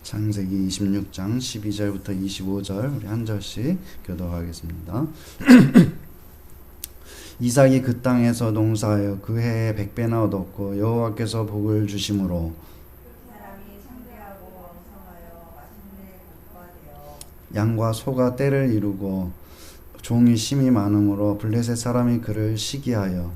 창세기 26장 12절부터 25절 우리 한 절씩 교독하겠습니다. 이삭이 그 땅에서 농사하여 그 해에 100배나 얻었고 여호와께서 복을 주심으로 양과 소가 떼를 이루고 종이 심이 많음으로 블레셋 사람이 그를 시기하여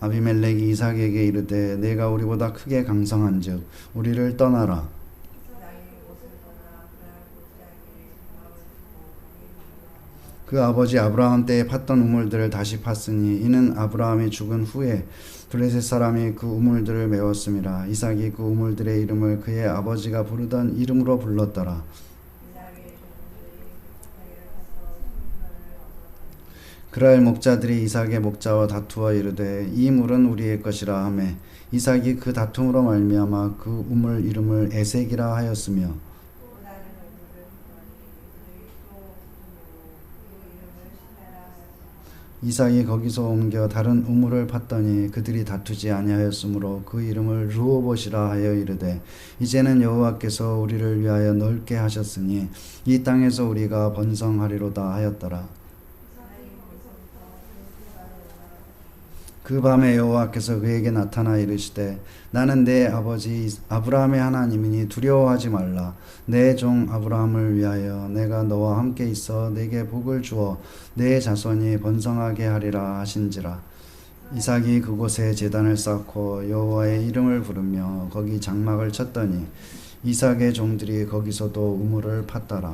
아비멜렉이 이삭에게 이르되 내가 우리보다 크게 강성한즉 우리를 떠나라. 그 아버지 아브라함 때에 팠던 우물들을 다시 팠으니 이는 아브라함이 죽은 후에 블레셋 사람이 그 우물들을 메웠음이라. 이삭이 그 우물들의 이름을 그의 아버지가 부르던 이름으로 불렀더라. 그랄 목자들이 이삭의 목자와 다투어 이르되 이 물은 우리의 것이라 하매 이삭이 그 다툼으로 말미암아 그 우물 이름을 에색이라 하였으며 이삭이 거기서 옮겨 다른 우물을 팠더니 그들이 다투지 아니하였으므로 그 이름을 르호봇이라 하여 이르되 이제는 여호와께서 우리를 위하여 넓게 하셨으니 이 땅에서 우리가 번성하리로다 하였더라. 그 밤에 여호와께서 그에게 나타나 이르시되 나는 내 아버지 아브라함의 하나님이니 두려워하지 말라. 내 종 아브라함을 위하여 내가 너와 함께 있어 내게 복을 주어 내 자손이 번성하게 하리라 하신지라. 이삭이 그곳에 제단을 쌓고 여호와의 이름을 부르며 거기 장막을 쳤더니 이삭의 종들이 거기서도 우물을 팠더라.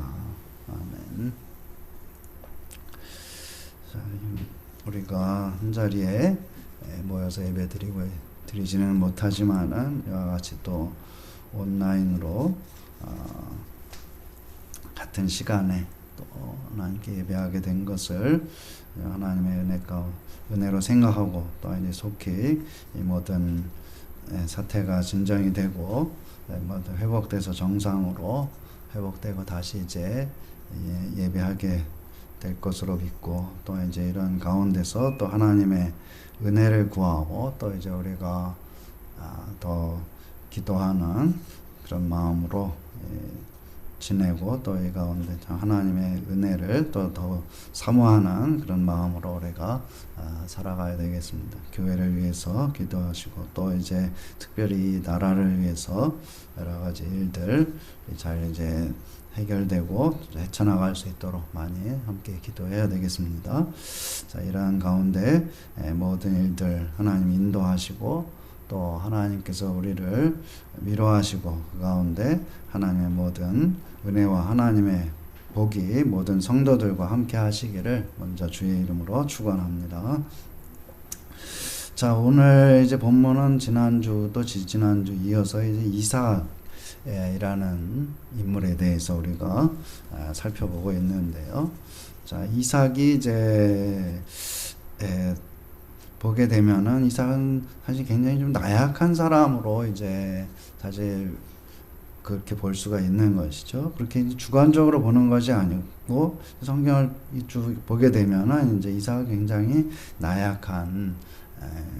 아멘. 자, 우리가 한자리에 모여서 예배 드리지는 못하지만은 이와 같이 또 온라인으로 같은 시간에 또 하나님께 예배하게 된 것을 하나님의 은혜로 생각하고 또 이제 속히 이 모든 사태가 진정이 되고 모두 회복돼서 정상으로 회복되고 다시 이제 예배하게 될 것으로 믿고 또 이제 이런 가운데서 또 하나님의 은혜를 구하고 또 이제 우리가 더 기도하는 그런 마음으로 지내고 또 이 가운데 하나님의 은혜를 또 더 사모하는 그런 마음으로 우리가 살아가야 되겠습니다. 교회를 위해서 기도하시고 또 이제 특별히 나라를 위해서 여러 가지 일들 잘 이제 해결되고 헤쳐나갈 수 있도록 많이 함께 기도해야 되겠습니다. 자, 이러한 가운데 모든 일들 하나님 인도하시고 또 하나님께서 우리를 위로하시고 그 가운데 하나님의 모든 은혜와 하나님의 복이 모든 성도들과 함께 하시기를 먼저 주의 이름으로 축원합니다. 자, 오늘 이제 본문은 지난주 또 지난주 이어서 이제 이삭이라는 인물에 대해서 우리가 살펴보고 있는데요. 자, 이삭이 이제 보게 되면은 이삭은 사실 굉장히 좀 나약한 사람으로 이제 사실 그렇게 볼 수가 있는 것이죠. 그렇게 주관적으로 보는 것이 아니고 성경을 쭉 보게 되면은 이제 이삭은 굉장히 나약한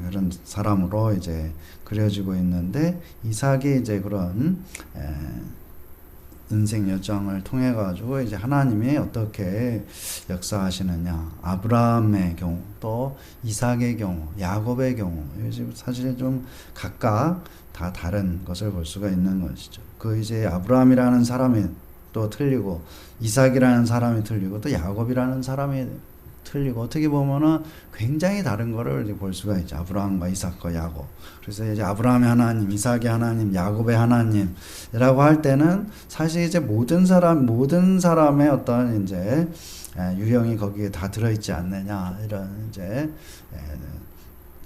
그런 사람으로 이제 그려지고 있는데 이삭이 이제 그런 인생 여정을 통해 가지고 이제 하나님이 어떻게 역사하시느냐, 아브라함의 경우 또 이삭의 경우 야곱의 경우 사실 좀 각각 다 다른 것을 볼 수가 있는 것이죠. 그 이제 아브라함이라는 사람이 또 틀리고 이삭이라는 사람이 틀리고 또 야곱이라는 사람이 틀리고 어떻게 보면은 굉장히 다른 거를 이제 볼 수가 있죠. 아브라함과 이삭과 야곱. 그래서 이제 아브라함의 하나님, 이삭의 하나님, 야곱의 하나님이라고 할 때는 사실 이제 모든 사람의 어떤 이제 유형이 거기에 다 들어있지 않느냐 이런 이제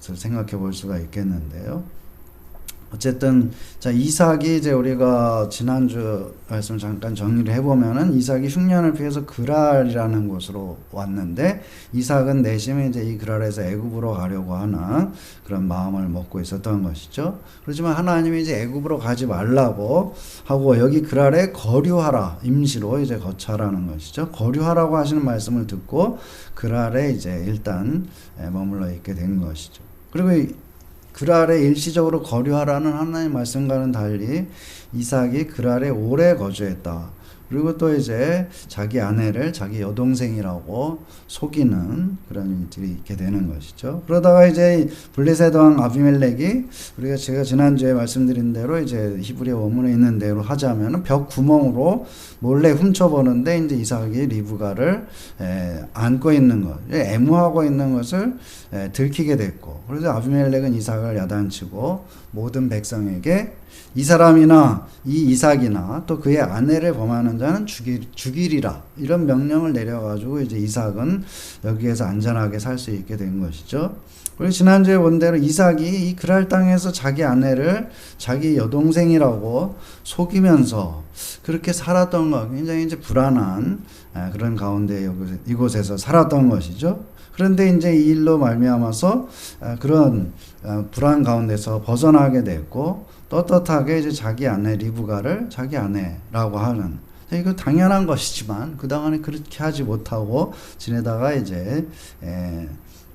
생각해 볼 수가 있겠는데요. 어쨌든 자 이삭이 이제 우리가 지난주 말씀 잠깐 정리를 해보면은 이삭이 흉년을 피해서 그랄이라는 곳으로 왔는데 이삭은 내심에 이제 이 그랄에서 애굽으로 가려고 하는 그런 마음을 먹고 있었던 것이죠. 그렇지만 하나님이 이제 애굽으로 가지 말라고 하고 여기 그랄에 거류하라 임시로 이제 거처라는 것이죠. 거류하라고 하시는 말씀을 듣고 그랄에 이제 일단 머물러 있게 된 것이죠. 그리고 그랄에 일시적으로 거류하라는 하나님의 말씀과는 달리 이삭이 그랄에 오래 거주했다. 그리고 또 이제 자기 아내를 자기 여동생이라고 속이는 그런 일들이 있게 되는 것이죠. 그러다가 이제 블레셋 왕 아비멜렉이 우리가 제가 지난주에 말씀드린 대로 이제 히브리어 원문에 있는 대로 하자면은 벽 구멍으로 몰래 훔쳐보는데 이제 이삭이 리브가를 안고 있는 것, 애무하고 있는 것을 들키게 됐고, 그래서 아비멜렉은 이삭을 야단치고 모든 백성에게 이 사람이나 이 이삭이나 또 그의 아내를 범하는 자는 죽이리라, 이런 명령을 내려가지고 이제 이삭은 여기에서 안전하게 살 수 있게 된 것이죠. 그리고 지난주에 본 대로 이삭이 이 그랄 땅에서 자기 아내를 자기 여동생이라고 속이면서 그렇게 살았던 것, 굉장히 이제 불안한 그런 가운데 이곳에서 살았던 것이죠. 그런데 이제 이 일로 말미암아서 그런 불안 가운데서 벗어나게 됐고, 떳떳하게 이제 자기 아내 리브가를 자기 아내라고 하는, 이거 당연한 것이지만 그동안에 그렇게 하지 못하고 지내다가 이제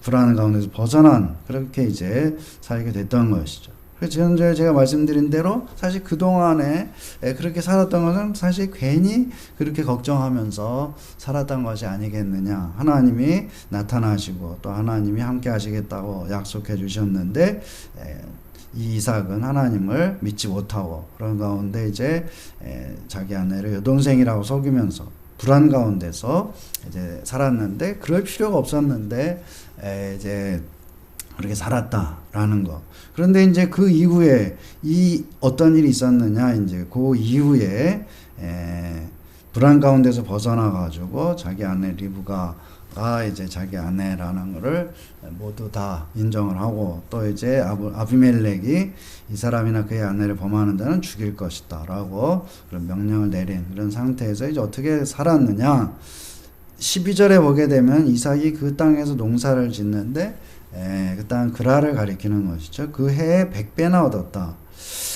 불안 가운데서 벗어난, 그렇게 이제 살게 됐던 것이죠. 그래서 지난주에 제가 말씀드린 대로 사실 그동안에 그렇게 살았던 것은 사실 괜히 그렇게 걱정하면서 살았던 것이 아니겠느냐. 하나님이 나타나시고 또 하나님이 함께 하시겠다고 약속해 주셨는데 이 이삭은 하나님을 믿지 못하고 그런 가운데 이제 자기 아내를 여동생이라고 속이면서 불안 가운데서 이제 살았는데, 그럴 필요가 없었는데 이제 그렇게 살았다라는 거. 그런데 이제 그 이후에 이 어떤 일이 있었느냐, 이제 그 이후에 불안 가운데서 벗어나 가지고 자기 아내 리브가가 이제 자기 아내라는 것을 모두 다 인정을 하고, 또 이제 아비멜렉이 이 사람이나 그의 아내를 범하는 자는 죽일 것이다 라고 그런 명령을 내린 그런 상태에서 이제 어떻게 살았느냐, 12절에 보게 되면 이삭이 그 땅에서 농사를 짓는데 그 땅 그랄을 가리키는 것이죠. 그 해에 100배나 얻었다.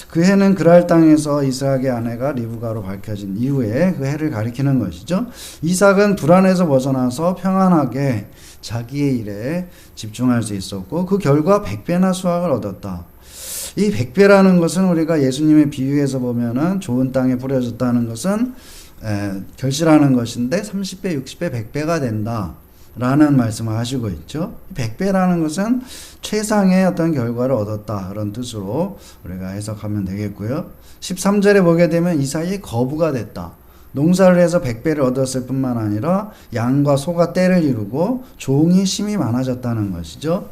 그 해는 그랄 땅에서 이삭의 아내가 리브가로 밝혀진 이후에 그 해를 가리키는 것이죠. 이삭은 불안에서 벗어나서 평안하게 자기의 일에 집중할 수 있었고, 그 결과 100배나 수확을 얻었다. 이 100배라는 것은 우리가 예수님의 비유에서 보면은 좋은 땅에 뿌려졌다는 것은 결실하는 것인데 30배, 60배, 100배가 된다 라는 말씀을 하시고 있죠. 100배라는 것은 최상의 어떤 결과를 얻었다, 그런 뜻으로 우리가 해석하면 되겠고요. 13절에 보게 되면 이삭이 거부가 됐다. 농사를 해서 100배를 얻었을 뿐만 아니라 양과 소가 떼를 이루고 종이 심이 많아졌다는 것이죠.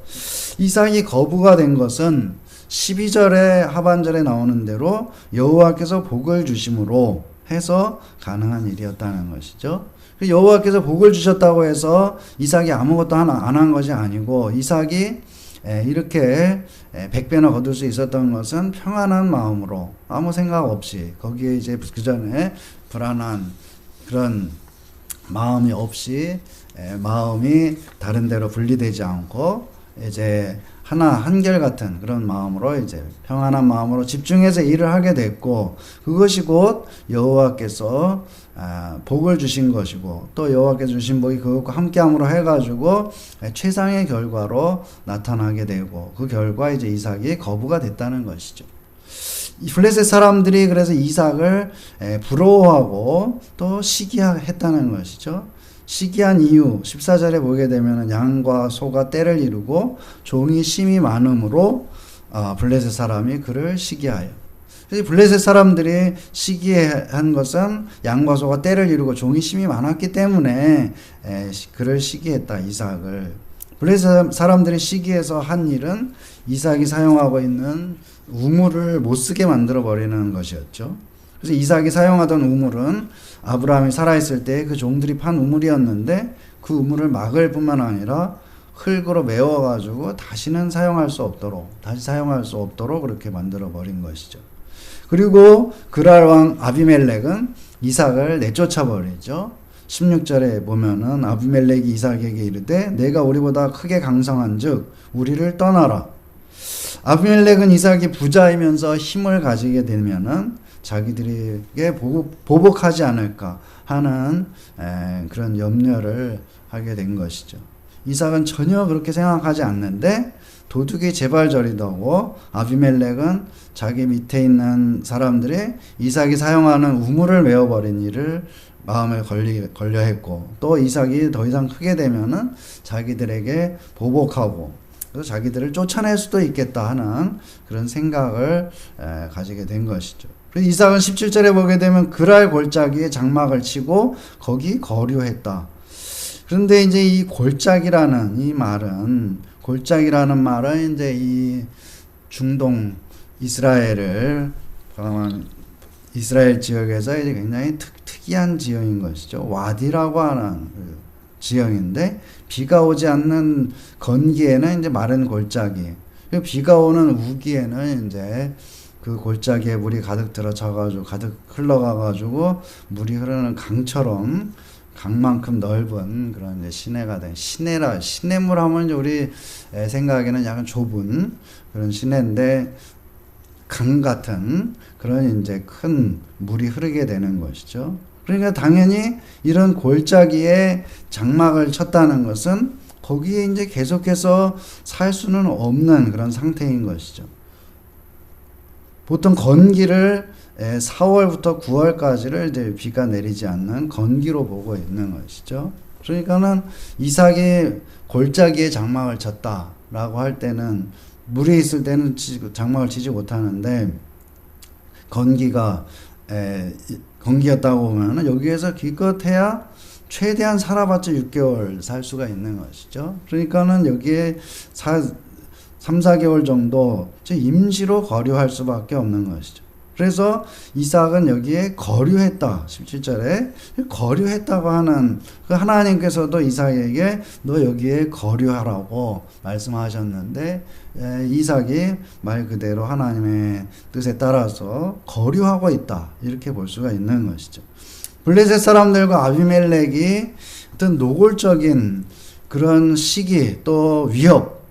이삭이 거부가 된 것은 12절에 하반절에 나오는 대로 여호와께서 복을 주심으로 해서 가능한 일이었다는 것이죠. 여호와께서 복을 주셨다고 해서 이삭이 아무것도 안 한 것이 아니고, 이삭이 이렇게 100배나 거둘 수 있었던 것은 평안한 마음으로 아무 생각 없이, 거기에 이제 그 전에 불안한 그런 마음이 없이, 마음이 다른 데로 분리되지 않고 이제 한결같은 그런 마음으로, 이제 평안한 마음으로 집중해서 일을 하게 됐고, 그것이 곧 여호와께서 복을 주신 것이고, 또 여호와께서 주신 복이 그것과 함께함으로 해가지고 최상의 결과로 나타나게 되고, 그 결과 이제 이삭이 거부가 됐다는 것이죠. 블레셋 사람들이 그래서 이삭을 부러워하고 또 시기했다는 것이죠. 시기한 이유 14절에 보게 되면 양과 소가 떼를 이루고 종이 심이 많음으로 블레셋 사람이 그를 시기하여. 그래서 블레셋 사람들이 시기한 것은 양과 소가 떼를 이루고 종이 심이 많았기 때문에 그를 시기했다, 이삭을. 블레셋 사람들이 시기해서 한 일은 이삭이 사용하고 있는 우물을 못 쓰게 만들어 버리는 것이었죠. 그래서 이삭이 사용하던 우물은 아브라함이 살아있을 때 그 종들이 판 우물이었는데, 그 우물을 막을 뿐만 아니라 흙으로 메워가지고 다시 사용할 수 없도록 그렇게 만들어 버린 것이죠. 그리고 그랄 왕 아비멜렉은 이삭을 내쫓아 버리죠. 16절에 보면은 아비멜렉이 이삭에게 이르되 내가 우리보다 크게 강성한즉 우리를 떠나라. 아비멜렉은 이삭이 부자이면서 힘을 가지게 되면은 자기들에게 보복하지 않을까 하는 그런 염려를 하게 된 것이죠. 이삭은 전혀 그렇게 생각하지 않는데 도둑이 제발저리다고 아비멜렉은 자기 밑에 있는 사람들이 이삭이 사용하는 우물을 메어버린 일을 마음에 걸려 했고, 또 이삭이 더 이상 크게 되면은 자기들에게 보복하고 그래서 자기들을 쫓아낼 수도 있겠다 하는 그런 생각을 가지게 된 것이죠. 그래서 이삭은 17절에 보게 되면 그랄 골짜기에 장막을 치고 거기 거류했다. 그런데 이제 이 골짜기라는 말은 이제 이 중동 이스라엘 지역에서 이제 굉장히 특이한 지형인 것이죠. 와디라고 하는 지형인데, 비가 오지 않는 건기에는 이제 마른 골짜기, 비가 오는 우기에는 이제 그 골짜기에 물이 가득 들어차가지고 가득 흘러가가지고 물이 흐르는 강처럼 강만큼 넓은 그런 이제 시내물 하면 이제 우리 생각에는 약간 좁은 그런 시내인데, 강 같은 그런 이제 큰 물이 흐르게 되는 것이죠. 그러니까 당연히 이런 골짜기에 장막을 쳤다는 것은 거기에 이제 계속해서 살 수는 없는 그런 상태인 것이죠. 보통 건기를 4월부터 9월까지를 이제 비가 내리지 않는 건기로 보고 있는 것이죠. 그러니까는 이삭이 골짜기에 장막을 쳤다라고 할 때는, 물이 있을 때는 장막을 치지 못하는데 건기였다고 보면은 여기에서 기껏해야 최대한 살아봤자 6개월 살 수가 있는 것이죠. 그러니까는 여기에 3, 4개월 정도 임시로 거류할 수밖에 없는 것이죠. 그래서 이삭은 여기에 거류했다. 17절에 거류했다고 하는, 그 하나님께서도 이삭에게 너 여기에 거류하라고 말씀하셨는데, 이삭이 말 그대로 하나님의 뜻에 따라서 거류하고 있다, 이렇게 볼 수가 있는 것이죠. 블레셋 사람들과 아비멜렉이 어떤 노골적인 그런 시기, 또 위협,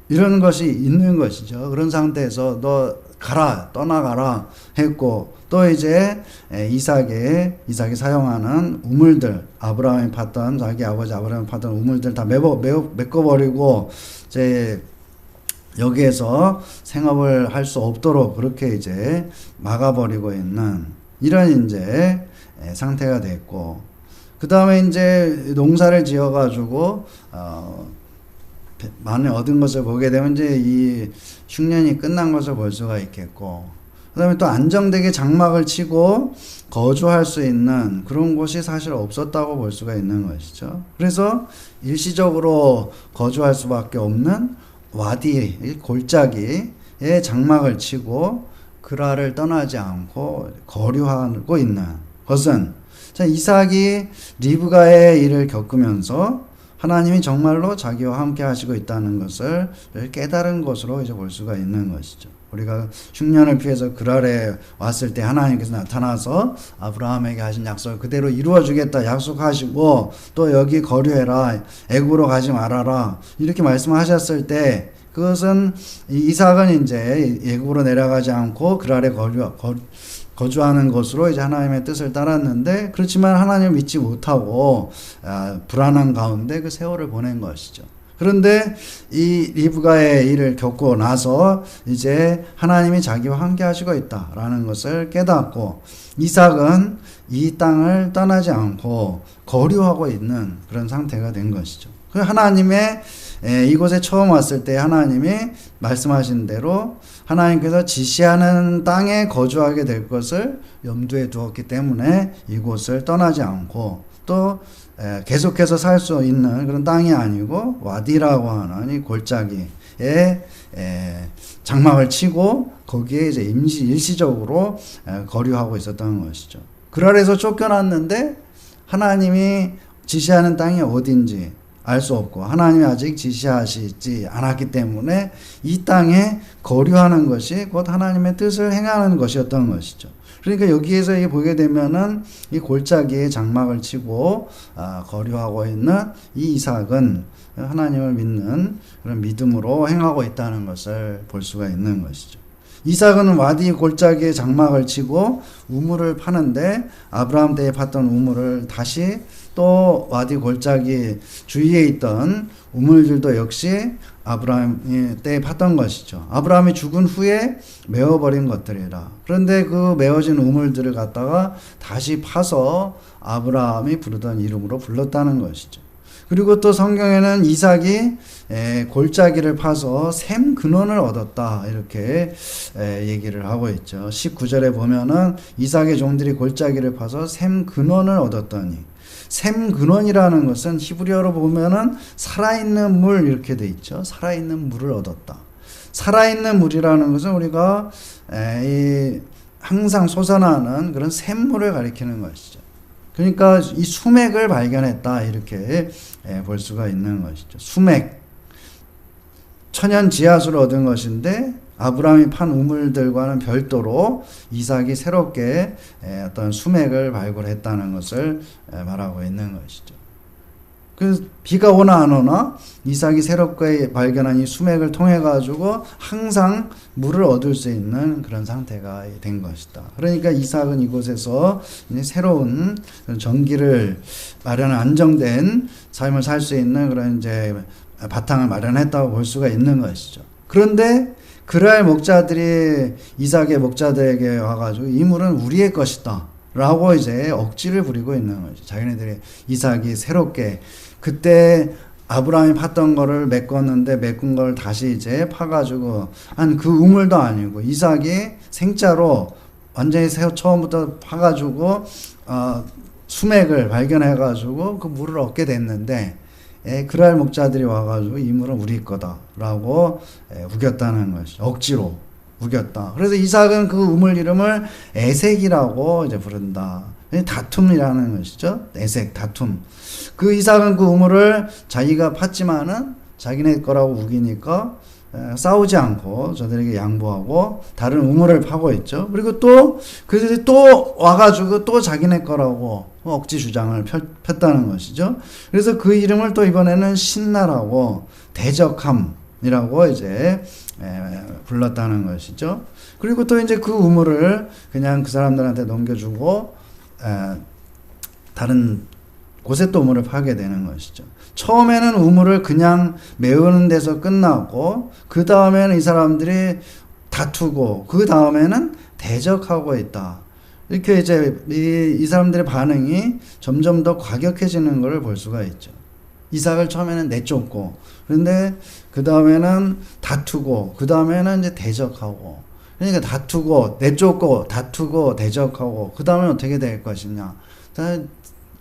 이런 것이 있는 것이죠. 그런 상태에서 너 떠나가라 했고, 또 이제 이삭이 사용하는 우물들, 아브라함이 팠던, 자기 아버지 아브라함이 팠던 우물들 다 메꿔버리고 이제 여기에서 생업을 할 수 없도록 그렇게 이제 막아버리고 있는 이런 이제 상태가 됐고, 그 다음에 이제 농사를 지어가지고 많이 얻은 것을 보게 되면 이제 이 흉년이 끝난 것을 볼 수가 있겠고, 그 다음에 또 안정되게 장막을 치고 거주할 수 있는 그런 곳이 사실 없었다고 볼 수가 있는 것이죠. 그래서 일시적으로 거주할 수밖에 없는 와디, 골짜기에 장막을 치고 그랄을 떠나지 않고 거류하고 있는 것은, 이삭이 리브가의 일을 겪으면서 하나님이 정말로 자기와 함께 하시고 있다는 것을 깨달은 것으로 이제 볼 수가 있는 것이죠. 우리가 흉년을 피해서 그랄에 왔을 때 하나님께서 나타나서 아브라함에게 하신 약속을 그대로 이루어 주겠다 약속하시고, 또 여기 거류해라, 애굽으로 가지 말아라, 이렇게 말씀하셨을 때, 그것은 이삭은 이제 애굽으로 내려가지 않고 그랄에 거주하는 것으로 이제 하나님의 뜻을 따랐는데, 그렇지만 하나님을 믿지 못하고 불안한 가운데 그 세월을 보낸 것이죠. 그런데 이 리브가의 일을 겪고 나서 이제 하나님이 자기와 함께 하시고 있다라는 것을 깨닫고, 이삭은 이 땅을 떠나지 않고 거류하고 있는 그런 상태가 된 것이죠. 그 하나님의 이곳에 처음 왔을 때 하나님이 말씀하신 대로 하나님께서 지시하는 땅에 거주하게 될 것을 염두에 두었기 때문에 이곳을 떠나지 않고, 또 계속해서 살 수 있는 그런 땅이 아니고 와디라고 하는 이 골짜기에 장막을 치고 거기에 이제 일시적으로 거류하고 있었던 것이죠. 그랄에서 쫓겨났는데 하나님이 지시하는 땅이 어딘지 알 수 없고, 하나님이 아직 지시하시지 않았기 때문에 이 땅에 거류하는 것이 곧 하나님의 뜻을 행하는 것이었던 것이죠. 그러니까 여기에서 보게 되면은 이 골짜기에 장막을 치고 거류하고 있는 이 이삭은 하나님을 믿는 그런 믿음으로 행하고 있다는 것을 볼 수가 있는 것이죠. 이삭은 와디 골짜기에 장막을 치고 우물을 파는데, 아브라함 때에 팠던 우물을 다시 또 와디 골짜기 주위에 있던 우물들도 역시 아브라함이 때 팠던 것이죠. 아브라함이 죽은 후에 메워버린 것들이라. 그런데 그 메워진 우물들을 갖다가 다시 파서 아브라함이 부르던 이름으로 불렀다는 것이죠. 그리고 또 성경에는 이삭이 골짜기를 파서 샘 근원을 얻었다 이렇게 얘기를 하고 있죠. 19절에 보면은 이삭의 종들이 골짜기를 파서 샘 근원을 얻었더니, 샘 근원이라는 것은 히브리어로 보면은 살아있는 물 이렇게 돼 있죠. 살아있는 물을 얻었다. 살아있는 물이라는 것은 우리가 항상 솟아나는 그런 샘물을 가리키는 것이죠. 그러니까 이 수맥을 발견했다 이렇게 볼 수가 있는 것이죠. 수맥, 천연 지하수를 얻은 것인데 아브라함이 판 우물들과는 별도로 이삭이 새롭게 어떤 수맥을 발굴했다는 것을 말하고 있는 것이죠. 그 비가 오나 안 오나 이삭이 새롭게 발견한 이 수맥을 통해 가지고 항상 물을 얻을 수 있는 그런 상태가 된 것이다. 그러니까 이삭은 이곳에서 새로운 전기를 마련한 안정된 삶을 살 수 있는 그런 이제 바탕을 마련했다고 볼 수가 있는 것이죠. 그런데 그랄 목자들이 이삭의 목자들에게 와가지고 이 물은 우리의 것이다 라고 이제 억지를 부리고 있는 거죠. 자기네들이 이삭이 새롭게 그때 아브라함이 팠던 거를 메꿨는데 메꾼 걸 다시 이제 파가지고 한 그 우물도 아니고 이삭이 생짜로 완전히 처음부터 파가지고 수맥을 발견해가지고 그 물을 얻게 됐는데 그랄 목자들이 와가지고 이 물은 우리 거다라고 우겼다는 것이죠. 억지로 우겼다. 그래서 이삭은 그 우물 이름을 에색이라고 이제 부른다. 다툼이라는 것이죠. 에색, 다툼. 그 이삭은 그 우물을 자기가 팠지만은 자기네 거라고 우기니까 싸우지 않고 저들에게 양보하고 다른 우물을 파고 있죠. 그리고 또 그들이 또 와가지고 또 자기네 거라고 억지 주장을 폈다는 것이죠. 그래서 그 이름을 또 이번에는 신나라고 대적함이라고 이제 불렀다는 것이죠. 그리고 또 이제 그 우물을 그냥 그 사람들한테 넘겨주고 다른 곳에 또 우물을 파게 되는 것이죠. 처음에는 우물을 그냥 메우는 데서 끝나고 그 다음에는 이 사람들이 다투고 그 다음에는 대적하고 있다. 이렇게 이제 이 사람들의 반응이 점점 더 과격해지는 것을 볼 수가 있죠. 이삭을 처음에는 내쫓고 그런데 그 다음에는 다투고 그 다음에는 이제 대적하고 그러니까 다투고 내쫓고 다투고 대적하고 그 다음에 어떻게 될 것이냐.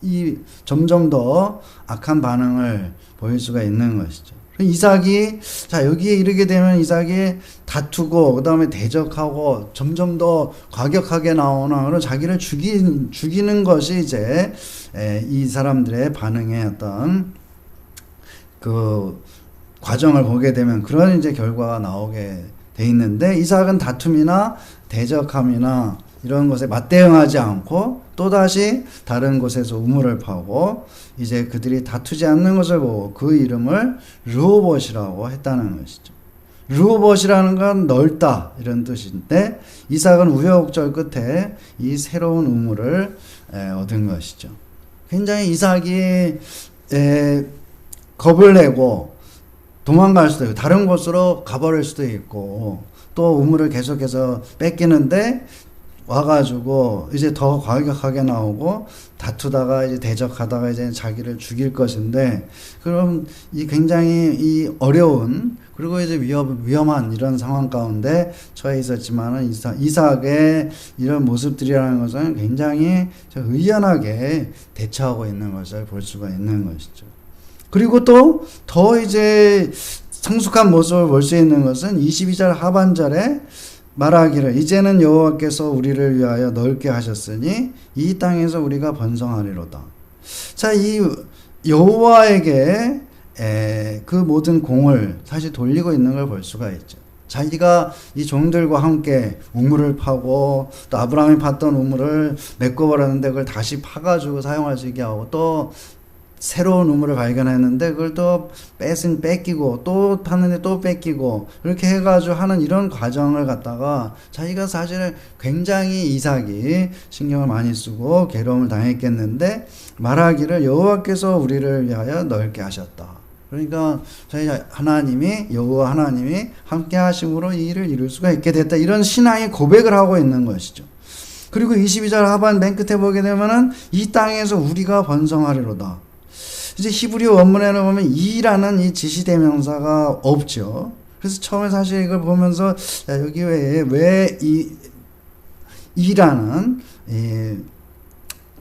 이 점점 더 악한 반응을 보일 수가 있는 것이죠. 이삭이 여기에 이르게 되면 이삭이 다투고 그 다음에 대적하고 점점 더 과격하게 나오나 그런 자기를 죽이는 것이 이제 이 사람들의 반응의 어떤 그 과정을 보게 되면 그런 이제 결과가 나오게 돼 있는데 이삭은 다툼이나 대적함이나 이런 것에 맞대응하지 않고 또다시 다른 곳에서 우물을 파고 이제 그들이 다투지 않는 것을 보고 그 이름을 르호봇이라고 했다는 것이죠. 르호봇이라는 건 넓다 이런 뜻인데 이삭은 우여곡절 끝에 이 새로운 우물을 얻은 것이죠. 굉장히 이삭이 겁을 내고 도망갈 수도 있고 다른 곳으로 가버릴 수도 있고 또 우물을 계속해서 뺏기는데 와가지고 이제 더 과격하게 나오고 다투다가 이제 대적하다가 이제 자기를 죽일 것인데 그럼 이 굉장히 이 어려운 그리고 이제 위험한 이런 상황 가운데 처해 있었지만은 이삭의 이런 모습들이라는 것은 굉장히 의연하게 대처하고 있는 것을 볼 수가 있는 것이죠. 그리고 또 더 이제 성숙한 모습을 볼 수 있는 것은 22절 하반절에 말하기를 이제는 여호와께서 우리를 위하여 넓게 하셨으니 이 땅에서 우리가 번성하리로다. 자, 이 여호와에게 그 모든 공을 사실 돌리고 있는 걸 볼 수가 있죠. 자기가 이 종들과 함께 우물을 파고 또 아브라함이 팠던 우물을 메꿔버렸는데 그걸 다시 파가지고 사용할 수 있게 하고 또 새로운 우물을 발견했는데 그걸 또 뺏기고 또 파는데 또 뺏기고 이렇게 해가지고 하는 이런 과정을 갖다가 자기가 사실 굉장히 이삭이 신경을 많이 쓰고 괴로움을 당했겠는데 말하기를 여호와께서 우리를 위하여 넓게 하셨다. 그러니까 저희 하나님이 여호와 하나님이 함께 하심으로 이 일을 이룰 수가 있게 됐다. 이런 신앙의 고백을 하고 있는 것이죠. 그리고 22절 하반 맨 끝에 보게 되면은 이 땅에서 우리가 번성하리로다. 이제 히브리 원문에는 보면 이라는 이 지시대명사가 없죠. 그래서 처음에 사실 이걸 보면서 여기 왜 이라는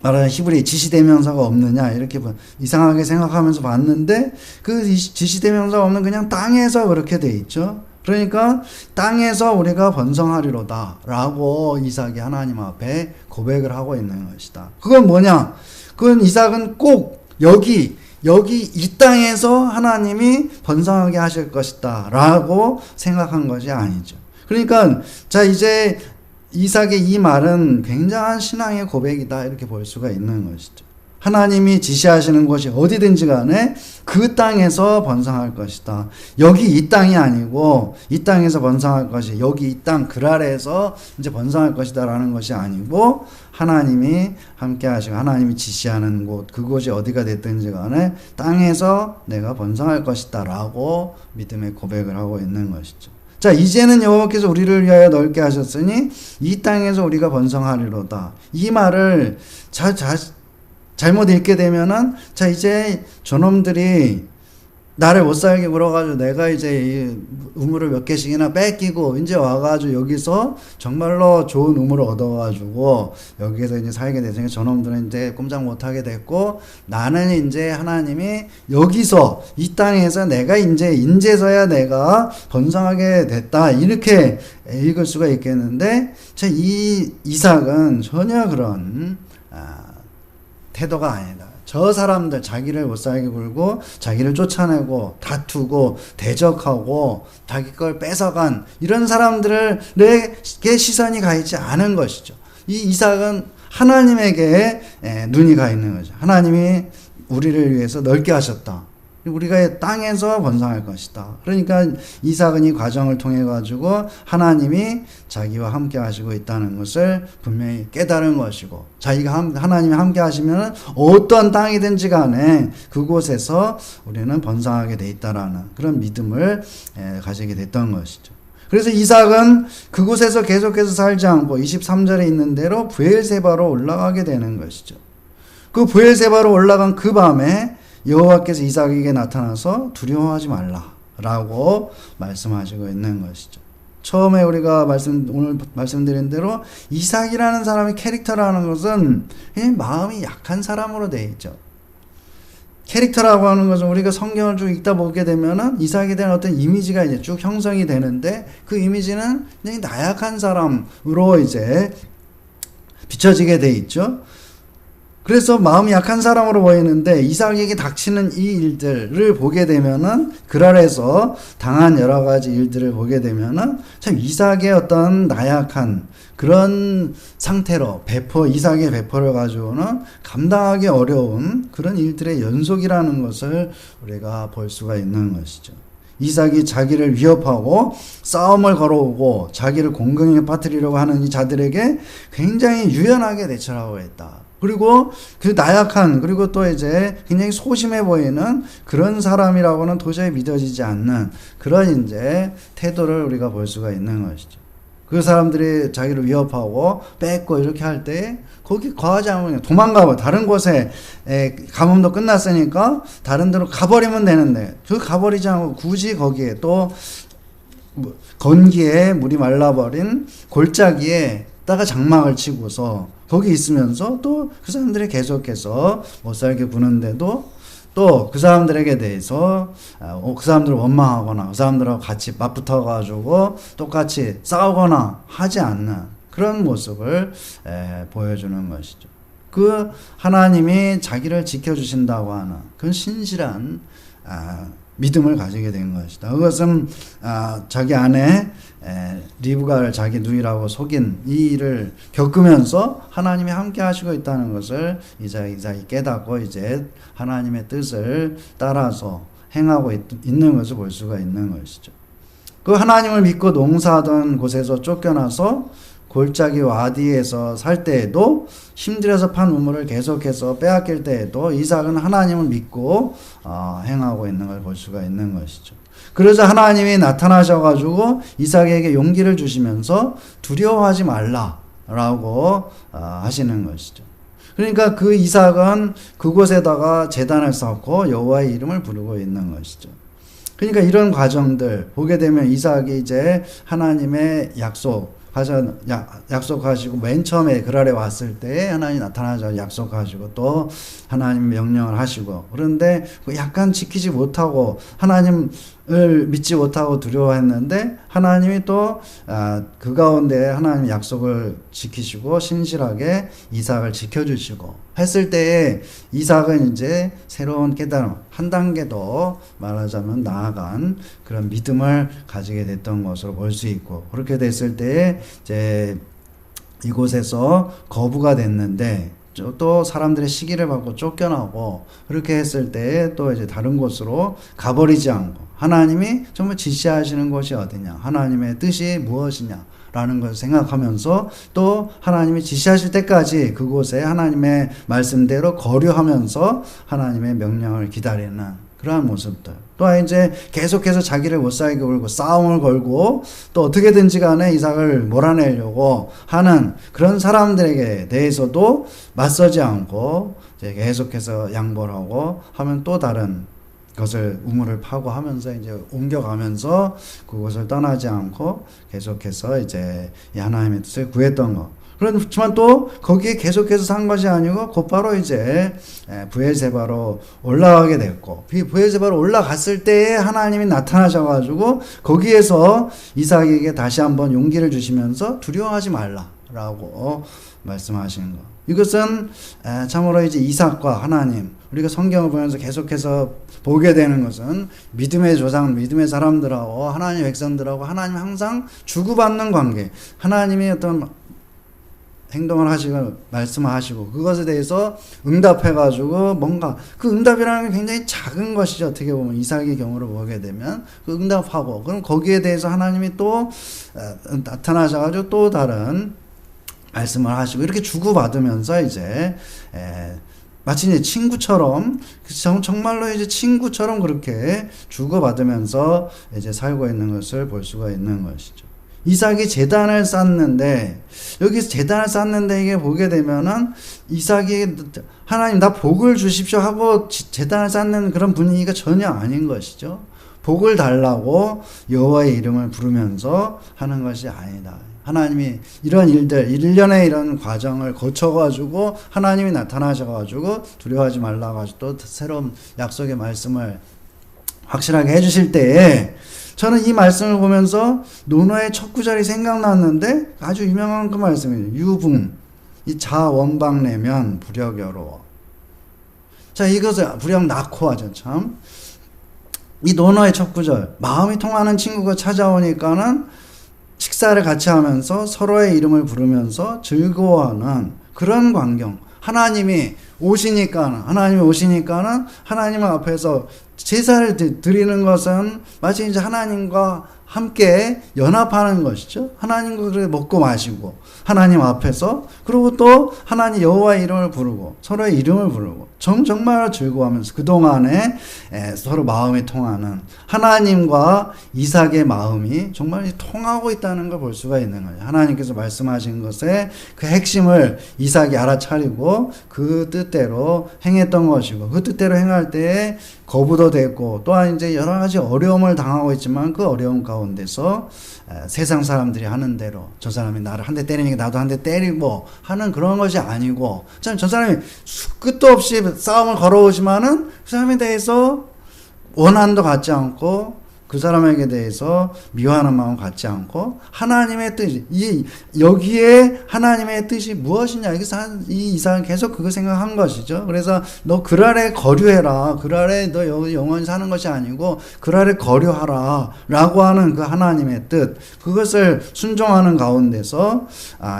말하는 히브리 지시대명사가 없느냐 이렇게 이상하게 생각하면서 봤는데 그 지시대명사가 없는 그냥 땅에서 그렇게 돼 있죠. 그러니까 땅에서 우리가 번성하리로다 라고 이삭이 하나님 앞에 고백을 하고 있는 것이다. 그건 뭐냐? 그건 이삭은 꼭 여기 이 땅에서 하나님이 번성하게 하실 것이다 라고 생각한 것이 아니죠. 그러니까 자 이제 이삭의 이 말은 굉장한 신앙의 고백이다 이렇게 볼 수가 있는 것이죠. 하나님이 지시하시는 곳이 어디든지 간에 그 땅에서 번성할 것이다. 여기 이 땅이 아니고 이 땅에서 번성할 것이 여기 이 땅 그 아래에서 이제 번성할 것이다 라는 것이 아니고 하나님이 함께 하시고 하나님이 지시하는 곳 그곳이 어디가 됐든지 간에 땅에서 내가 번성할 것이다 라고 믿음의 고백을 하고 있는 것이죠. 자 이제는 여호와께서 우리를 위하여 넓게 하셨으니 이 땅에서 우리가 번성하리로다. 이 말을 잘못 읽게 되면은 자 이제 저놈들이 나를 못 살게 굴어가지고 내가 이제 이 우물을 몇 개씩이나 뺏기고 이제 와가지고 여기서 정말로 좋은 우물을 얻어가지고 여기에서 이제 살게 됐으니까 저놈들은 이제 꼼짝 못하게 됐고 나는 이제 하나님이 여기서 이 땅에서 내가 인제서야 내가 번성하게 됐다 이렇게 읽을 수가 있겠는데 자 이 이삭은 전혀 그런 태도가 아니다. 저 사람들 자기를 못 살게 굴고 자기를 쫓아내고 다투고 대적하고 자기 걸 뺏어간 이런 사람들에게 시선이 가 있지 않은 것이죠. 이 이삭은 하나님에게 눈이 가 있는 거죠. 하나님이 우리를 위해서 넓게 하셨다. 우리가 땅에서 번성할 것이다. 그러니까 이삭은 이 과정을 통해 가지고 하나님이 자기와 함께 하시고 있다는 것을 분명히 깨달은 것이고 자기가 하나님이 함께 하시면 어떤 땅이든지 간에 그곳에서 우리는 번성하게 돼 있다라는 그런 믿음을 가지게 됐던 것이죠. 그래서 이삭은 그곳에서 계속해서 살지 않고 23절에 있는 대로 브엘세바로 올라가게 되는 것이죠. 그 브엘세바로 올라간 그 밤에 여호와께서 이삭에게 나타나서 두려워하지 말라라고 말씀하시고 있는 것이죠. 처음에 우리가 오늘 말씀드린 대로 이삭이라는 사람의 캐릭터라는 것은 그냥 마음이 약한 사람으로 되어 있죠. 캐릭터라고 하는 것은 우리가 성경을 쭉 읽다 보게 되면은 이삭에 대한 어떤 이미지가 이제 쭉 형성이 되는데 그 이미지는 그냥 나약한 사람으로 이제 비춰지게 돼 있죠. 그래서 마음이 약한 사람으로 보이는데 이삭에게 닥치는 이 일들을 보게 되면은 그 아래에서 당한 여러 가지 일들을 보게 되면은 참 이삭의 어떤 나약한 그런 상태로 이삭의 배포를 가지고는 감당하기 어려운 그런 일들의 연속이라는 것을 우리가 볼 수가 있는 것이죠. 이삭이 자기를 위협하고 싸움을 걸어오고 자기를 공경에 빠뜨리려고 하는 이 자들에게 굉장히 유연하게 대처를 하고 있다. 그리고 그 나약한 그리고 또 이제 굉장히 소심해 보이는 그런 사람이라고는 도저히 믿어지지 않는 그런 이제 태도를 우리가 볼 수가 있는 것이죠. 그 사람들이 자기를 위협하고 뺏고 이렇게 할 때 거기 과하지 않으면 도망가고 다른 곳에 가뭄도 끝났으니까 다른 데로 가버리면 되는데 그 가버리지 않고 굳이 거기에 또 건기에 물이 말라버린 골짜기에다가 장막을 치고서 거기 있으면서 또 그 사람들이 계속해서 못 살게 구는데도 또 그 사람들에게 대해서 그 사람들을 원망하거나 그 사람들하고 같이 맞붙어가지고 똑같이 싸우거나 하지 않는 그런 모습을 보여주는 것이죠. 그 하나님이 자기를 지켜주신다고 하는 그런 신실한 믿음을 가지게 된 것이다. 그것은 자기 안에 리브가를 자기 누이라고 속인 이 일을 겪으면서 하나님이 함께 하시고 있다는 것을 이삭이 깨닫고 이제 하나님의 뜻을 따라서 행하고 있는 것을 볼 수가 있는 것이죠. 그 하나님을 믿고 농사하던 곳에서 쫓겨나서 골짜기 와디에서 살 때에도 힘들어서 판 우물을 계속해서 빼앗길 때에도 이삭은 하나님을 믿고 행하고 있는 걸 볼 수가 있는 것이죠. 그러자 하나님이 나타나셔가지고 이삭에게 용기를 주시면서 두려워하지 말라라고 하시는 것이죠. 그러니까 그 이삭은 그곳에다가 제단을 쌓고 여호와의 이름을 부르고 있는 것이죠. 그러니까 이런 과정들 보게 되면 이삭이 이제 하나님의 약속하시고 맨 처음에 그랄에 왔을 때 하나님 나타나서 약속하시고 또 하나님 명령을 하시고 그런데 약간 지키지 못하고 하나님을 믿지 못하고 두려워했는데 하나님이 또 그 가운데 하나님 약속을 지키시고 신실하게 이삭을 지켜주시고 했을 때에 이삭은 이제 새로운 깨달음 한 단계 더 말하자면 나아간 그런 믿음을 가지게 됐던 것으로 볼 수 있고 그렇게 됐을 때에 이제 이곳에서 거부가 됐는데 또 사람들의 시기를 받고 쫓겨나고 그렇게 했을 때 또 이제 다른 곳으로 가버리지 않고 하나님이 정말 지시하시는 곳이 어디냐 하나님의 뜻이 무엇이냐라는 것을 생각하면서 또 하나님이 지시하실 때까지 그곳에 하나님의 말씀대로 거류하면서 하나님의 명령을 기다리는 그러한 모습들 또 이제 계속해서 자기를 못 살게 굴고 싸움을 걸고 또 어떻게든지 간에 이삭을 몰아내려고 하는 그런 사람들에게 대해서도 맞서지 않고 이제 계속해서 양보를 하고 하면 또 다른 것을 우물을 파고 하면서 이제 옮겨가면서 그곳을 떠나지 않고 계속해서 이제 하나님의 뜻을 구했던 것. 그렇지만 또 거기에 계속해서 산 것이 아니고 곧바로 이제 브엘세바로 올라가게 됐고 브엘세바로 올라갔을 때에 하나님이 나타나셔가지고 거기에서 이삭에게 다시 한번 용기를 주시면서 두려워하지 말라라고 말씀하시는 것. 이것은 참으로 이제 이삭과 하나님 우리가 성경을 보면서 계속해서 보게 되는 것은 믿음의 조상, 믿음의 사람들하고 하나님의 백성들하고 하나님 항상 주고받는 관계. 하나님이 어떤 행동을 하시고 말씀하시고 그것에 대해서 응답해가지고 뭔가 그 응답이라는 게 굉장히 작은 것이죠. 어떻게 보면 이삭의 경우를 보게 되면 그 응답하고 그럼 거기에 대해서 하나님이 또 나타나셔가지고 또 다른 말씀을 하시고 이렇게 주고받으면서 이제 마치 이제 친구처럼 정말로 이제 친구처럼 그렇게 주고받으면서 이제 살고 있는 것을 볼 수가 있는 것이죠. 이삭이 제단을 쌓는데 여기서 제단을 쌓는데 이게 보게 되면은 이삭이 하나님 나 복을 주십시오 하고 제단을 쌓는 그런 분위기가 전혀 아닌 것이죠. 복을 달라고 여호와의 이름을 부르면서 하는 것이 아니다. 하나님이 이런 일들, 일련의 이런 과정을 거쳐가지고 하나님이 나타나셔가지고 두려워하지 말라고 하시고 또 새로운 약속의 말씀을 확실하게 해주실 때에 저는 이 말씀을 보면서 논어의 첫 구절이 생각났는데 아주 유명한 그 말씀이에요. 유붕, 이 자원방내면 불역여로워. 자, 이것을 불역 낳고 하죠, 참. 이 논어의 첫 구절, 마음이 통하는 친구가 찾아오니까는 식사를 같이 하면서 서로의 이름을 부르면서 즐거워하는 그런 광경. 하나님이 오시니까는 하나님 앞에서 제사를 드리는 것은 마치 이제 하나님과 함께 연합하는 것이죠. 하나님과 그렇게 먹고 마시고 하나님 앞에서 그리고 또 하나님 여호와의 이름을 부르고 서로의 이름을 부르고 정말 즐거워하면서 그동안에 서로 마음이 통하는 하나님과 이삭의 마음이 정말 통하고 있다는 걸 볼 수가 있는 거예요. 하나님께서 말씀하신 것의 그 핵심을 이삭이 알아차리고 그 뜻대로 행했던 것이고 그 뜻대로 행할 때에 거부도 됐고 또한 이제 여러 가지 어려움을 당하고 있지만 그 어려움 가운데서 세상 사람들이 하는 대로 저 사람이 나를 한 대 때리니까 나도 한 대 때리고 하는 그런 것이 아니고 참 저 사람이 끝도 없이 싸움을 걸어오지만은 그 사람에 대해서 원한도 갖지 않고 그 사람에게 대해서 미워하는 마음 갖지 않고 하나님의 뜻이 여기에 하나님의 뜻이 무엇이냐 이 이삭은 계속 그거 생각한 것이죠. 그래서 너 그 아래 거류해라. 그 아래 너 영원히 사는 것이 아니고 그 아래 거류하라 라고 하는 그 하나님의 뜻, 그것을 순종하는 가운데서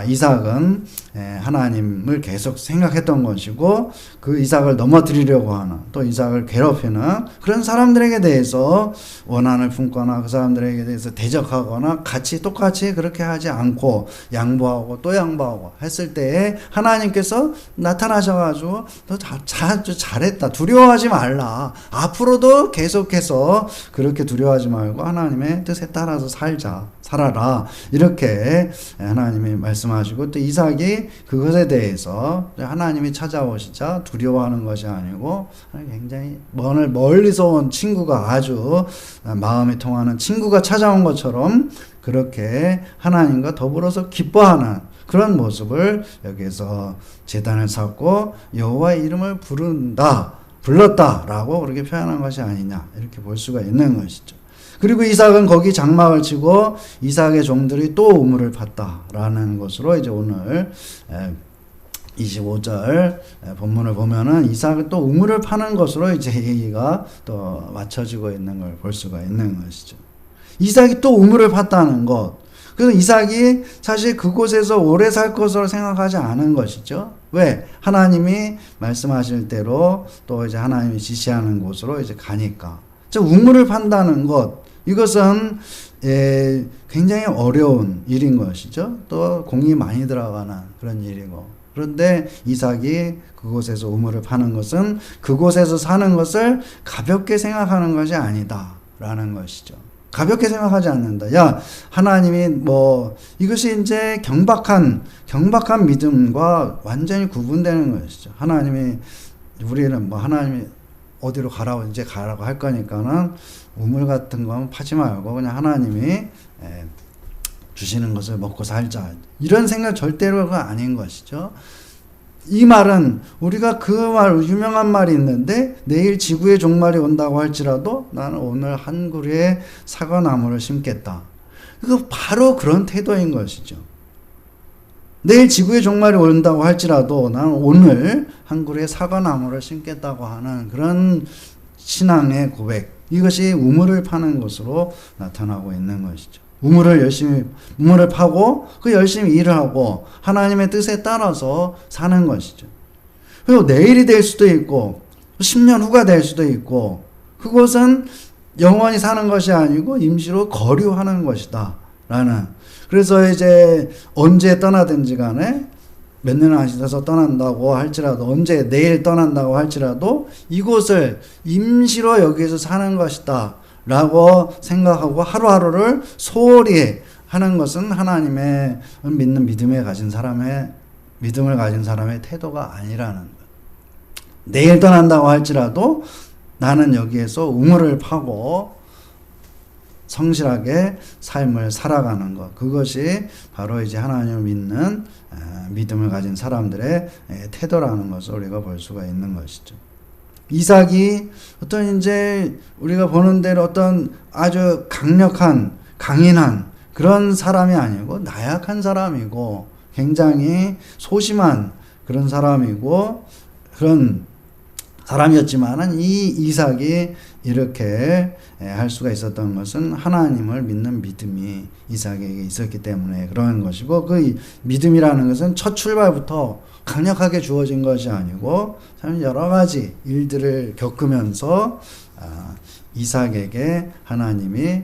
이삭은 하나님을 계속 생각했던 것이고, 그 이삭을 넘어뜨리려고 하는, 또 이삭을 괴롭히는 그런 사람들에게 대해서 원한을 품거나 그 사람들에게 대해서 대적하거나 똑같이 그렇게 하지 않고 양보하고 또 양보하고 했을 때에 하나님께서 나타나셔가지고 너 잘했다, 두려워하지 말라, 앞으로도 계속해서 그렇게 두려워하지 말고 하나님의 뜻에 따라서 살아라, 이렇게 하나님이 말씀하시고, 또 이삭이 그것에 대해서 하나님이 찾아오시자 두려워하는 것이 아니고 굉장히 멀리서 온 친구가, 아주 마음이 통하는 친구가 찾아온 것처럼 그렇게 하나님과 더불어서 기뻐하는 그런 모습을 여기에서 제단을 쌓고 여호와의 이름을 불렀다라고 그렇게 표현한 것이 아니냐, 이렇게 볼 수가 있는 것이죠. 그리고 이삭은 거기 장막을 치고 이삭의 종들이 또 우물을 팠다라는 것으로 이제 오늘 25절 본문을 보면은 이삭이 또 우물을 파는 것으로 이제 얘기가 또 맞춰지고 있는 걸 볼 수가 있는 것이죠. 이삭이 또 우물을 팠다는 것. 그래서 이삭이 사실 그곳에서 오래 살 것으로 생각하지 않은 것이죠. 왜? 하나님이 말씀하실 대로 또 이제 하나님이 지시하는 곳으로 이제 가니까. 우물을 판다는 것, 이것은 굉장히 어려운 일인 것이죠. 또 공이 많이 들어가는 그런 일이고, 그런데 이삭이 그곳에서 우물을 파는 것은 그곳에서 사는 것을 가볍게 생각하는 것이 아니다라는 것이죠. 가볍게 생각하지 않는다. 야, 하나님이 이것이 이제 경박한 믿음과 완전히 구분되는 것이죠. 우리는 하나님이 어디로 가라고 할 거니까는 우물 같은 거 파지 말고 그냥 하나님이 주시는 것을 먹고 살자, 이런 생각 절대로가 아닌 것이죠. 이 말은 우리가 유명한 말이 있는데, 내일 지구의 종말이 온다고 할지라도 나는 오늘 한 그루의 사과나무를 심겠다. 이거 바로 그런 태도인 것이죠. 내일 지구의 종말이 온다고 할지라도 나는 오늘 한 그루의 사과나무를 심겠다고 하는 그런 신앙의 고백, 이것이 우물을 파는 것으로 나타나고 있는 것이죠. 우물을 파고 열심히 일을 하고 하나님의 뜻에 따라서 사는 것이죠. 그리고 내일이 될 수도 있고 10년 후가 될 수도 있고, 그것은 영원히 사는 것이 아니고 임시로 거류하는 것이다 라는. 그래서 이제 언제 떠나든지 간에 몇 년 하셔서 떠난다고 할지라도, 내일 떠난다고 할지라도 이곳을 임시로 여기서 사는 것이다 라고 생각하고 하루하루를 소홀히 하는 것은 하나님의 믿음을 가진 사람의 태도가 아니라는 것. 내일 떠난다고 할지라도 나는 여기에서 우물을 파고 성실하게 삶을 살아가는 것, 그것이 바로 이제 하나님을 믿는 믿음을 가진 사람들의 태도라는 것을 우리가 볼 수가 있는 것이죠. 이삭이 어떤 이제 우리가 보는 대로 어떤 아주 강인한 그런 사람이 아니고 나약한 사람이고 굉장히 소심한 그런 사람이고 그런 사람이었지만은 이 이삭이 이렇게 할 수가 있었던 것은 하나님을 믿는 믿음이 이삭에게 있었기 때문에 그런 것이고, 그 믿음이라는 것은 첫 출발부터 강력하게 주어진 것이 아니고 여러 가지 일들을 겪으면서 이삭에게 하나님이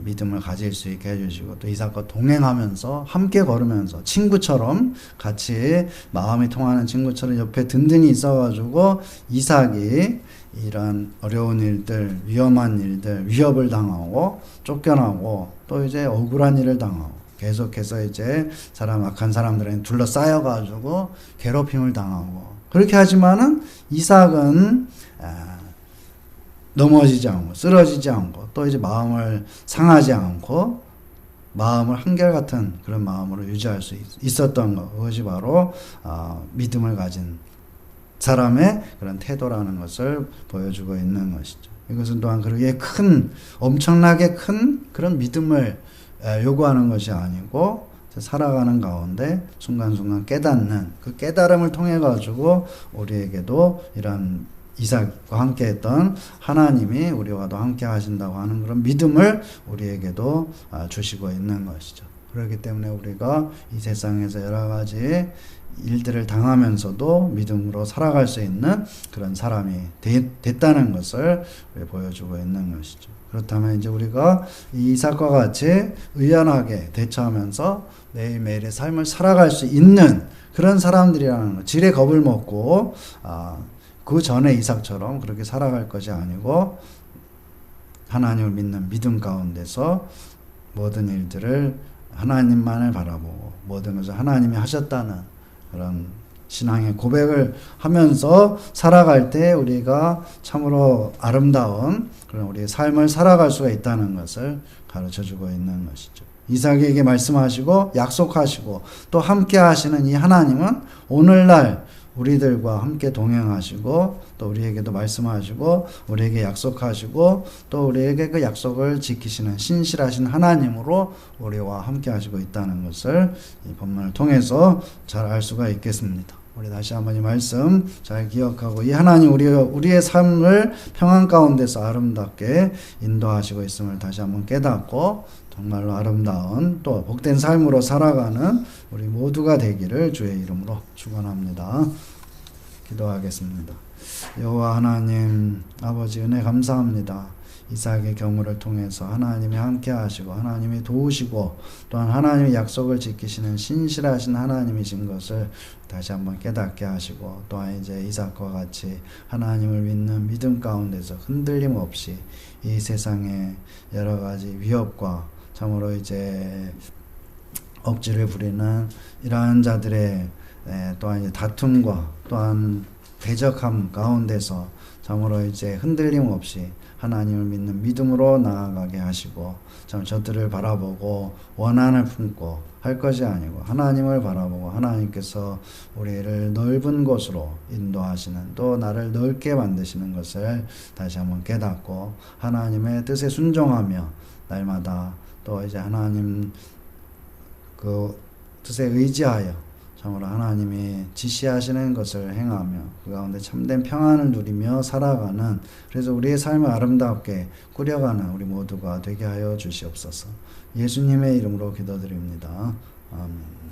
믿음을 가질 수 있게 해주시고, 또 이삭과 동행하면서 함께 걸으면서 친구처럼 같이 마음이 통하는 친구처럼 옆에 든든히 있어가지고 이삭이 이런 어려운 일들, 위험한 일들, 위협을 당하고 쫓겨나고 또 이제 억울한 일을 당하고 계속해서 이제 악한 사람들에게 둘러싸여가지고 괴롭힘을 당하고, 그렇게 하지만은 이삭은 넘어지지 않고 쓰러지지 않고 또 이제 마음을 상하지 않고 마음을 한결같은 그런 마음으로 유지할 수 있었던 것, 그것이 바로 믿음을 가진 사람의 그런 태도라는 것을 보여주고 있는 것이죠. 이것은 또한 그렇게 엄청나게 큰 그런 믿음을 요구하는 것이 아니고 살아가는 가운데 순간순간 깨닫는 그 깨달음을 통해 가지고 우리에게도 이런 이삭과 함께 했던 하나님이 우리와도 함께 하신다고 하는 그런 믿음을 우리에게도 주시고 있는 것이죠. 그렇기 때문에 우리가 이 세상에서 여러 가지 일들을 당하면서도 믿음으로 살아갈 수 있는 그런 사람이 됐다는 것을 보여주고 있는 것이죠. 그렇다면 이제 우리가 이 이삭과 같이 의연하게 대처하면서 매일매일의 삶을 살아갈 수 있는 그런 사람들이라는 것, 지레 겁을 먹고 그 전에 이삭처럼 그렇게 살아갈 것이 아니고 하나님을 믿는 믿음 가운데서 모든 일들을 하나님만을 바라보고 모든 것을 하나님이 하셨다는 그런 신앙의 고백을 하면서 살아갈 때 우리가 참으로 아름다운 그런 우리의 삶을 살아갈 수가 있다는 것을 가르쳐주고 있는 것이죠. 이삭에게 말씀하시고 약속하시고 또 함께 하시는 이 하나님은 오늘날 우리들과 함께 동행하시고 또 우리에게도 말씀하시고 우리에게 약속하시고 또 우리에게 그 약속을 지키시는 신실하신 하나님으로 우리와 함께 하시고 있다는 것을 이 본문을 통해서 잘 알 수가 있겠습니다. 우리 다시 한번 이 말씀 잘 기억하고 이 하나님 우리의 삶을 평안 가운데서 아름답게 인도하시고 있음을 다시 한번 깨닫고 정말로 아름다운 또 복된 삶으로 살아가는 우리 모두가 되기를 주의 이름으로 축원합니다. 기도하겠습니다. 여호와 하나님 아버지 은혜 감사합니다. 이삭의 경우를 통해서 하나님이 함께 하시고 하나님이 도우시고 또한 하나님의 약속을 지키시는 신실하신 하나님이신 것을 다시 한번 깨닫게 하시고 또한 이제 이삭과 같이 하나님을 믿는 믿음 가운데서 흔들림 없이 이 세상의 여러 가지 위협과 참으로 이제 억지를 부리는 이러한 자들의 또한 이제 다툼과 또한 대적함 가운데서 참으로 이제 흔들림 없이 하나님을 믿는 믿음으로 나아가게 하시고 참 저들을 바라보고 원한을 품고 할 것이 아니고 하나님을 바라보고 하나님께서 우리를 넓은 곳으로 인도하시는 또 나를 넓게 만드시는 것을 다시 한번 깨닫고 하나님의 뜻에 순종하며 날마다 또 이제 하나님 그 뜻에 의지하여 참으로 하나님이 지시하시는 것을 행하며 그 가운데 참된 평안을 누리며 살아가는 그래서 우리의 삶을 아름답게 꾸려가는 우리 모두가 되게 하여 주시옵소서. 예수님의 이름으로 기도드립니다. 아멘.